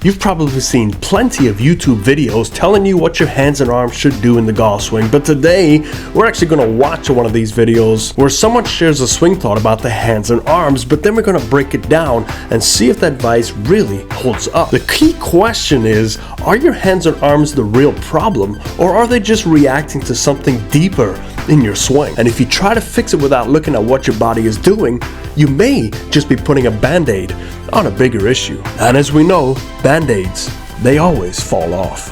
You've probably seen plenty of YouTube videos telling you what your hands and arms should do in the golf swing, but today we're actually going to watch one of these videos where someone shares a swing thought about the hands and arms, but then we're going to break it down and see if that advice really holds up. The key question is, are your hands and arms the real problem, or are they just reacting to something deeper in your swing? And if you try to fix it without looking at what your body is doing, you may just be putting a band-aid on a bigger issue. And as we know, band-aids, they always fall off.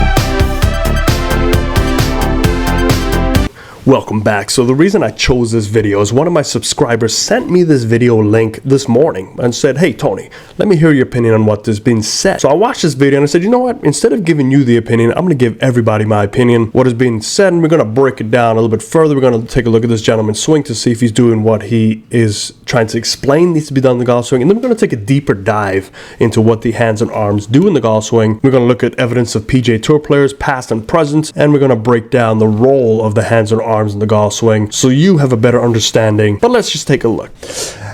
Welcome back. So the reason I chose this video is one of my subscribers sent me this video link this morning and said, "Hey Tony, let me hear your opinion on what has been said." So I watched this video and I said, you know what, instead of giving you the opinion, I'm going to give everybody my opinion, what has been said, and we're going to break it down a little bit further. We're going to take a look at this gentleman's swing to see if he's doing what he is trying to explain needs to be done in the golf swing, and then we're going to take a deeper dive into what the hands and arms do in the golf swing. We're going to look at evidence of PGA Tour players, past and present, and we're going to break down the role of the hands and arms in the golf swing so you have a better understanding. But let's just take a look.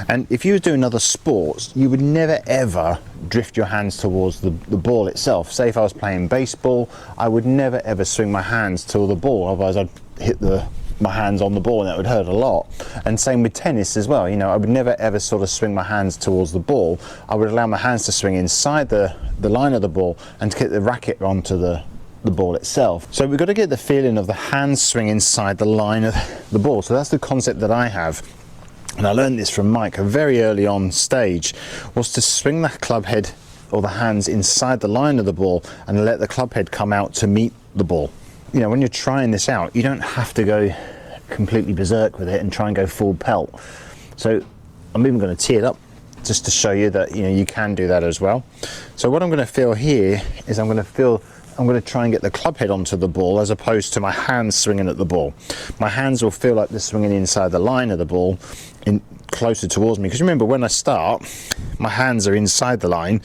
And if you were doing other sports, you would never ever drift your hands towards the ball itself. Say if I was playing baseball, I would never ever swing my hands to the ball, otherwise I'd hit my hands on the ball and that would hurt a lot. And same with tennis as well, you know, I would never ever sort of swing my hands towards the ball. I would allow my hands to swing inside the line of the ball and to get the racket onto the ball itself. So we've got to get the feeling of the hands swing inside the line of the ball. So that's the concept that I have, and I learned this from Mike a very early on stage, was to swing the club head or the hands inside the line of the ball and let the club head come out to meet the ball. You know, when you're trying this out, you don't have to go completely berserk with it and try and go full pelt. So I'm even going to tee it up just to show you that, you know, you can do that as well. So what I'm going to feel here is I'm going to try and get the club head onto the ball as opposed to my hands swinging at the ball. My hands will feel like they're swinging inside the line of the ball, closer towards me. Because remember, when I start, my hands are inside the line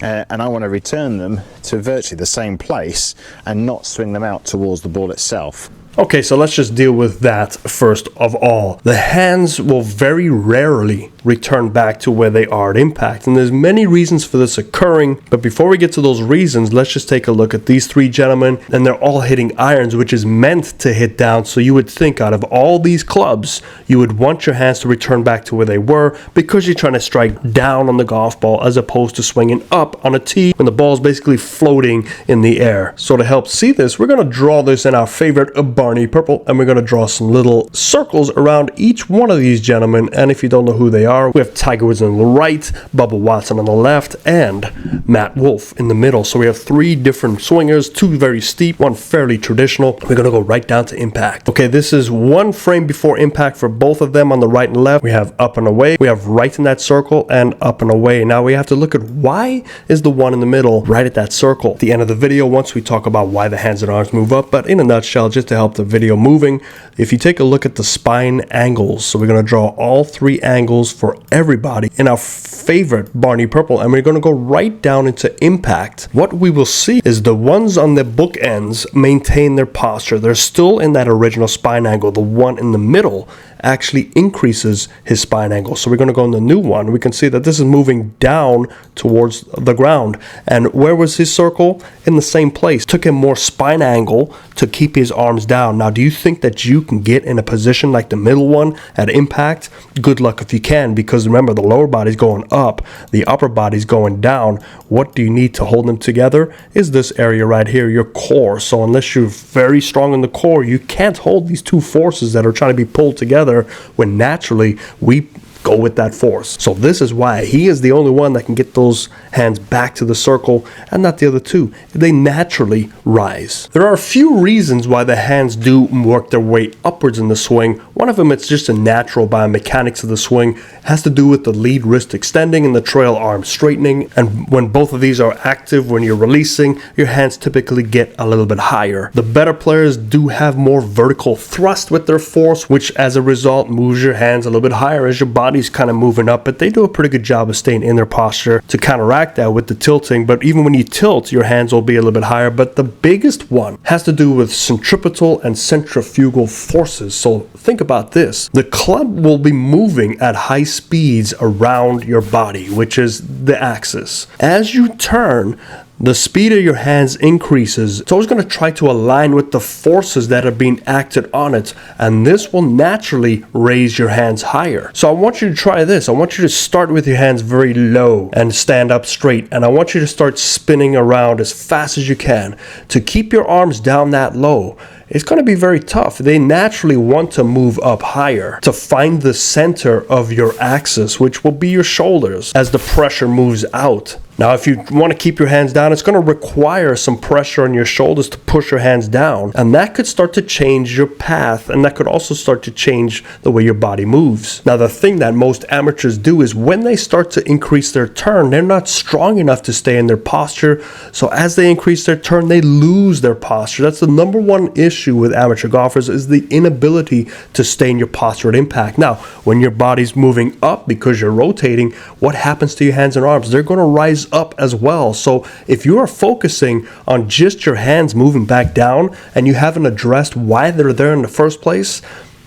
and I want to return them to virtually the same place and not swing them out towards the ball itself. Okay, so let's just deal with that first of all. The hands will very rarely return back to where they are at impact, and there's many reasons for this occurring, but before we get to those reasons, let's just take a look at these three gentlemen, and they're all hitting irons, which is meant to hit down. So you would think out of all these clubs, you would want your hands to return back to where they were because you're trying to strike down on the golf ball as opposed to swinging up on a tee when the ball is basically floating in the air. So to help see this, we're going to draw this in our favorite Barney Purple, and we're going to draw some little circles around each one of these gentlemen. And if you don't know who they are, we have Tiger Woods on the right, Bubba Watson on the left, and Matt Wolff in the middle. So we have three different swingers, two very steep, one fairly traditional. We're going to go right down to impact. Okay, this is one frame before impact for both of them on the right and left. We have up and away, we have right in that circle, and up and away. Now we have to look at why is the one in the middle right at that circle. At the end of the video, once we talk about why the hands and arms move up, but in a nutshell, just to help the video moving, if you take a look at the spine angles, so we're going to draw all three angles for everybody in our favorite Barney Purple, and we're going to go right down into impact. What we will see is the ones on the bookends maintain their posture. They're still in that original spine angle. The one in the middle actually increases his spine angle. So we're going to go in the new one. We can see that this is moving down towards the ground. And where was his circle? In the same place. Took him more spine angle to keep his arms down. Now, do you think that you can get in a position like the middle one at impact? Good luck if you can, because remember, the lower body's going up, the upper body's going down. What do you need to hold them together? Is this area right here, your core. So unless you're very strong in the core, you can't hold these two forces that are trying to be pulled together when naturally we go with that force. So this is why he is the only one that can get those hands back to the circle and not the other two. They naturally rise. There are a few reasons why the hands do work their way upwards in the swing. One of them, it's just a natural biomechanics of the swing. It has to do with the lead wrist extending and the trail arm straightening. And when both of these are active, when you're releasing, your hands typically get a little bit higher. The better players do have more vertical thrust with their force, which as a result moves your hands a little bit higher as your body kind of moving up, but they do a pretty good job of staying in their posture to counteract that with the tilting. But even when you tilt, your hands will be a little bit higher. But the biggest one has to do with centripetal and centrifugal forces. So think about this. The club will be moving at high speeds around your body, which is the axis. As you turn, the speed of your hands increases. It's always going to try to align with the forces that are being acted on it, and this will naturally raise your hands higher. So I want you to try this. I want you to start with your hands very low and stand up straight, and I want you to start spinning around as fast as you can to keep your arms down that low. It's going to be very tough. They naturally want to move up higher to find the center of your axis, which will be your shoulders as the pressure moves out. Now, if you want to keep your hands down, it's going to require some pressure on your shoulders to push your hands down. And that could start to change your path. And that could also start to change the way your body moves. Now, the thing that most amateurs do is when they start to increase their turn, they're not strong enough to stay in their posture. So as they increase their turn, they lose their posture. That's the number one issue with amateur golfers, is the inability to stay in your posture at impact. Now, when your body's moving up because you're rotating, what happens to your hands and arms? They're going to rise up as well. So if you are focusing on just your hands moving back down and you haven't addressed why they're there in the first place,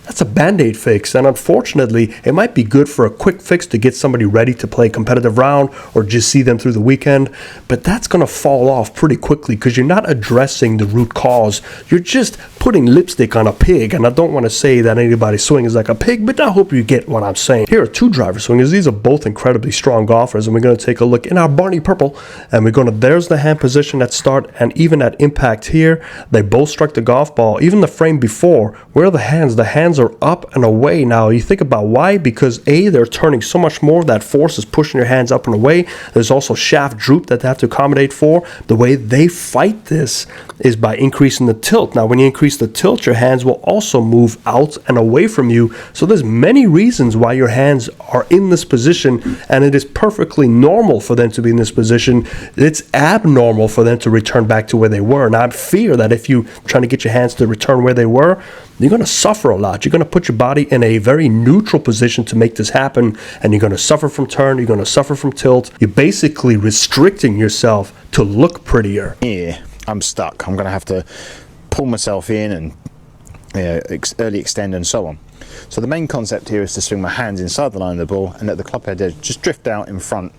that's a band-aid fix, and unfortunately it might be good for a quick fix to get somebody ready to play a competitive round or just see them through the weekend, but that's going to fall off pretty quickly because you're not addressing the root cause. You're just putting lipstick on a pig, and I don't want to say that anybody's swing is like a pig, but I hope you get what I'm saying. Here are two driver swingers. These are both incredibly strong golfers, and we're going to take a look in our Barney Purple, and we're going to, there's the hand position at start and even at impact here. They both struck the golf ball. Even the frame before, where are the hands? The hands are up and away. Now you think about why, because A, they're turning so much more, that force is pushing your hands up and away. There's also shaft droop that they have to accommodate for. The way they fight this is by increasing the tilt. Now when you increase the tilt, your hands will also move out and away from you. So there's many reasons why your hands are in this position, and it is perfectly normal for them to be in this position. It's abnormal for them to return back to where they were. And I fear that if you're trying to get your hands to return where they were, you're going to suffer a lot. You're going to put your body in a very neutral position to make this happen, and you're going to suffer from turn, you're going to suffer from tilt. You're basically restricting yourself to look prettier. Yeah, I'm stuck. I'm going to have to pull myself in and early extend and so on. So the main concept here is to swing my hands inside the line of the ball and let the club head edge just drift out in front.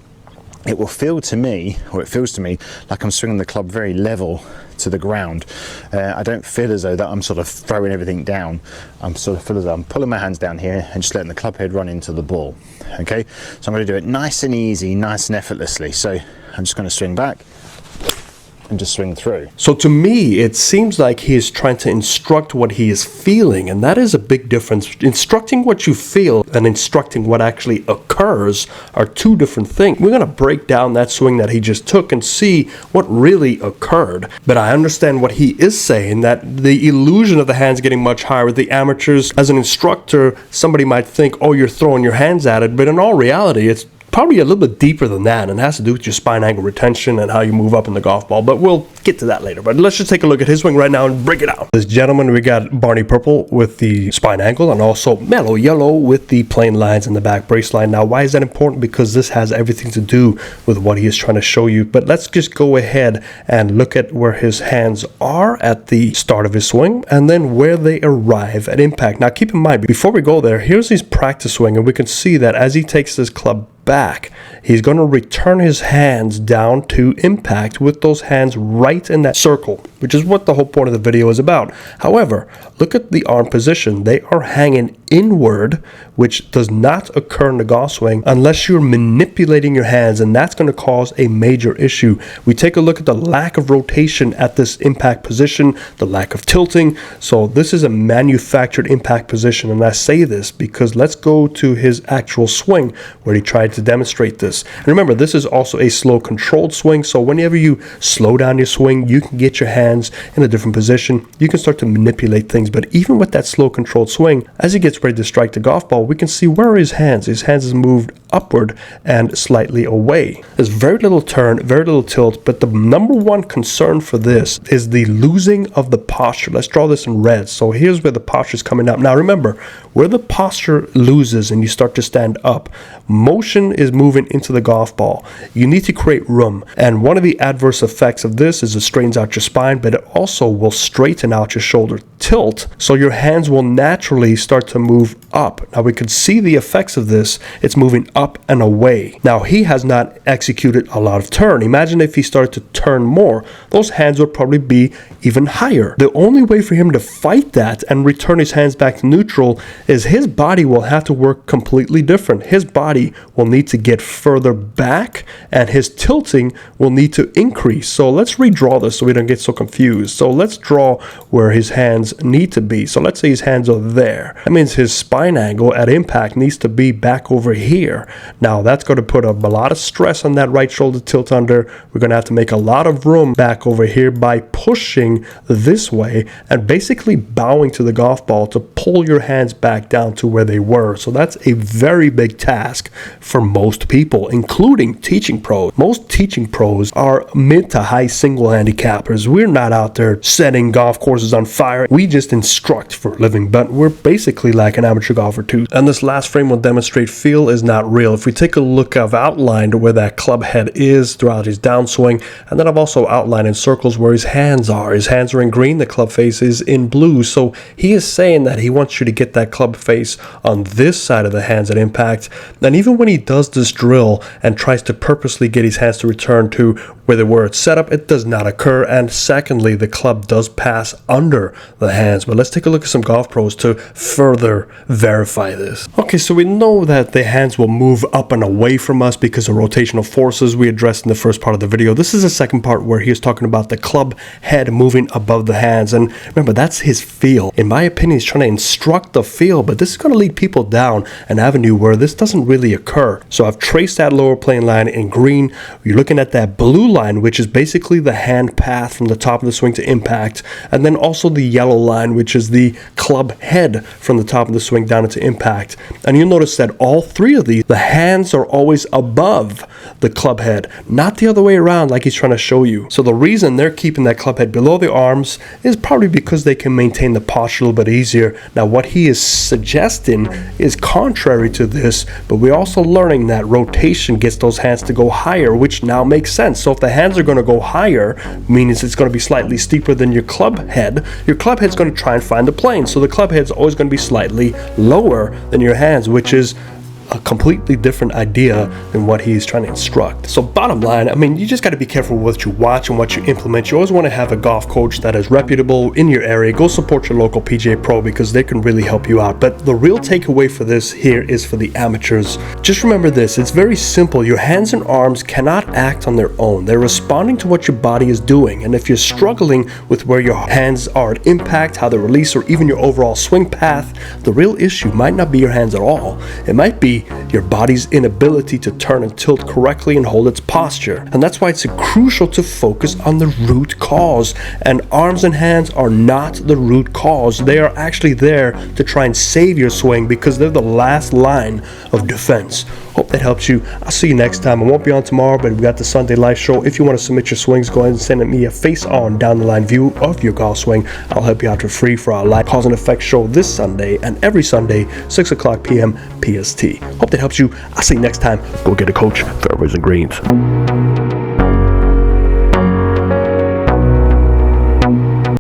It will feel to me, or it feels to me, like I'm swinging the club very level to the ground. I don't feel as though that I'm sort of throwing everything down. I'm sort of feel as though I'm pulling my hands down here and just letting the club head run into the ball. Okay, so I'm going to do it nice and easy, nice and effortlessly. So I'm just going to swing back and just swing through. So to me, it seems like he is trying to instruct what he is feeling, and that is a big difference. Instructing what you feel and instructing what actually occurs are two different things. We're going to break down that swing that he just took and see what really occurred. But I understand what he is saying, that the illusion of the hands getting much higher with the amateurs. As an instructor, somebody might think, oh, you're throwing your hands at it, but in all reality, it's probably a little bit deeper than that, and it has to do with your spine angle retention and how you move up in the golf ball, but we'll get to that later. But let's just take a look at his swing right now and break it out. This gentleman, we got Barney Purple with the spine angle and also Mellow Yellow with the plain lines in the back brace line. Now, why is that important? Because this has everything to do with what he is trying to show you. But let's just go ahead and look at where his hands are at the start of his swing and then where they arrive at impact. Now, keep in mind, before we go there, here's his practice swing, and we can see that as he takes this club back, he's going to return his hands down to impact with those hands right in that circle, which is what the whole point of the video is about. However, look at the arm position. They are hanging inward, which does not occur in the golf swing unless you're manipulating your hands, and that's going to cause a major issue. We take a look at the lack of rotation at this impact position, the lack of tilting. So this is a manufactured impact position, and I say this because let's go to his actual swing where he tried to demonstrate this. And remember, this is also a slow controlled swing, so whenever you slow down your swing, you can get your hands in a different position. You can start to manipulate things, but even with that slow controlled swing, as he gets ready to strike the golf ball, we can see where are his hands. His hands is moved upward and slightly away. There's very little turn, very little tilt, but the number one concern for this is the losing of the posture. Let's draw this in red. So here's where the posture is coming up. Now remember, where the posture loses and you start to stand up, motion rotation is moving into the golf ball. You need to create room. And one of the adverse effects of this is it straightens out your spine, but it also will straighten out your shoulder tilt. So your hands will naturally start to move up. Now we could see the effects of this. It's moving up and away. Now he has not executed a lot of turn. Imagine if he started to turn more. Those hands would probably be even higher. The only way for him to fight that and return his hands back to neutral is his body will have to work completely different. His body will need to get further back and his tilting will need to increase. So let's redraw this so we don't get so confused. So let's draw where his hands need to be. So let's say his hands are there. That means his spine angle at impact needs to be back over here. Now that's going to put a lot of stress on that right shoulder tilt under. We're going to have to make a lot of room back over here by pushing this way and basically bowing to the golf ball to pull your hands back down to where they were. So that's a very big task for most people, including teaching pros. Most teaching pros are mid to high single handicappers. We're not out there setting golf courses on fire. We just instruct for a living, but we're basically like an amateur golfer too. And this last frame will demonstrate feel is not real. If we take a look, I've outlined where that club head is throughout his downswing, and then I've also outlined in circles where his hands are. His hands are in green, the club face is in blue. So he is saying that he wants you to get that club face on this side of the hands at impact. And even when he does this drill and tries to purposely get his hands to return to where they were at setup, it does not occur. And secondly, the club does pass under the hands. But let's take a look at some golf pros to further verify this. Okay, so we know that the hands will move up and away from us because of rotational forces we addressed in the first part of the video. This is the second part where he is talking about the club head moving above the hands. And remember, that's his feel. In my opinion, he's trying to instruct the feel, but this is going to lead people down an avenue where this doesn't really occur. So I've traced that lower plane line in green. You're looking at that blue line, which is basically the hand path from the top of the swing to impact, and then also the yellow line, which is the club head from the top of the swing down into impact. And you'll notice that all three of these, the hands are always above the club head, not the other way around like he's trying to show you. So the reason they're keeping that club head below the arms is probably because they can maintain the posture a little bit easier. Now what he is suggesting is contrary to this, but we're also learning that rotation gets those hands to go higher, which now makes sense. So if the hands are going to go higher, means it's going to be slightly steeper than your club head. Your club head's going to try and find the plane. So the club head's always going to be slightly lower than your hands, which is a completely different idea than what he's trying to instruct. So bottom line, I mean, you just got to be careful with what you watch and what you implement. You always want to have a golf coach that is reputable in your area. Go support your local PGA Pro because they can really help you out. But the real takeaway for this here is for the amateurs. Just remember this, it's very simple. Your hands and arms cannot act on their own. They're responding to what your body is doing. And if you're struggling with where your hands are at impact, how they release, or even your overall swing path, the real issue might not be your hands at all. It might be your body's inability to turn and tilt correctly and hold its posture. And that's why it's crucial to focus on the root cause. And arms and hands are not the root cause. They are actually there to try and save your swing because they're the last line of defense. Hope that helps you. I'll see you next time. I won't be on tomorrow, but we got the Sunday live show. If you want to submit your swings, go ahead and send me a face-on down-the-line view of your golf swing. I'll help you out for free for our live cause and effect show this Sunday and every Sunday, 6 o'clock p.m. PST. Hope that helps you. I'll see you next time. Go get a coach. Fairways and greens.